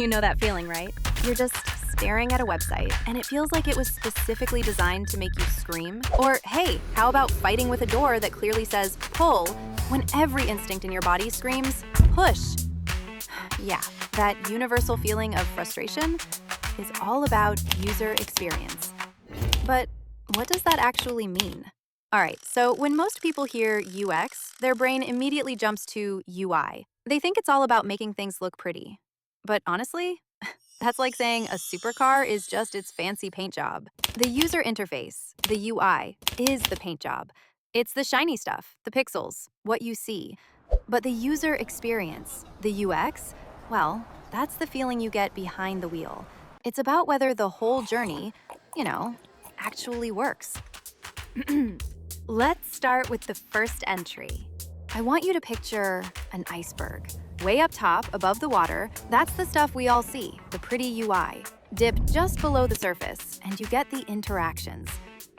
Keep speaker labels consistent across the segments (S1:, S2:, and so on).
S1: know that feeling, right? You're just staring at a website, and it feels like it was specifically designed to make you scream. Or, hey, how about fighting with a door that clearly says pull when every instinct in your body screams push? Yeah, that universal feeling of frustration is all about user experience. But what does that actually mean? All right, so when most people hear UX, their brain immediately jumps to UI. They think it's all about making things look pretty. But honestly, that's like saying a supercar is just its fancy paint job. The user interface, the UI, is the paint job. It's the shiny stuff, the pixels, what you see. But the user experience, the UX, well, that's the feeling you get behind the wheel. It's about whether the whole journey, actually works. Let's start with the first entry. I want you to picture an iceberg. Way up top, above the water, that's the stuff we all see, the pretty UI. Dip just below the surface, and you get the interactions.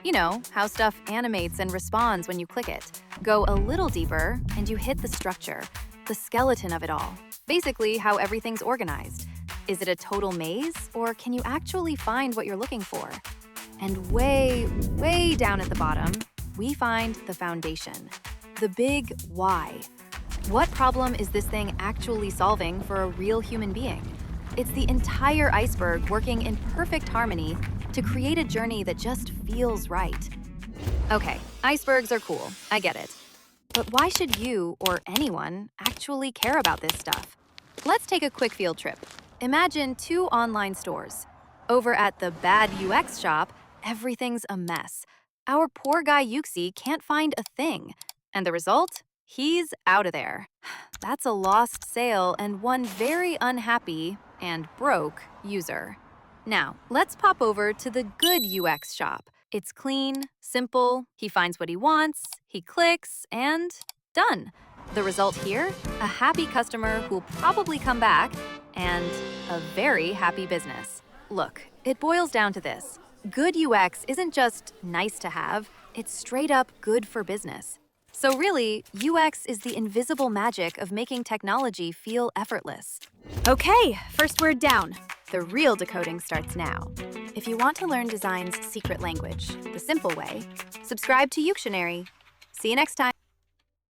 S1: You know, how stuff animates and responds when you click it. Go a little deeper, and you hit the structure, the skeleton of it all. Basically, how everything's organized. Is it a total maze, or can you actually find what you're looking for? And way, way down at the bottom, we find the foundation, the big why. What problem is this thing actually solving for a real human being? It's the entire iceberg working in perfect harmony to create a journey that just feels right. Okay, icebergs are cool, I get it. But why should you or anyone actually care about this stuff? Let's take a quick field trip. Imagine two online stores. Over at the bad UX shop, everything's a mess. Our poor guy Yuxi can't find a thing. And the result? He's out of there. That's a lost sale and one very unhappy and broke user. Now, let's pop over to the good UX shop. It's clean, simple, he finds what he wants, he clicks, and done. The result here? A happy customer who'll probably come back, and a very happy business. Look, it boils down to this. Good UX isn't just nice to have, it's straight up good for business. So really, UX is the invisible magic of making technology feel effortless. Okay, first word down. The real decoding starts now. If you want to learn design's secret language, the simple way, subscribe to UXionary. See you next time.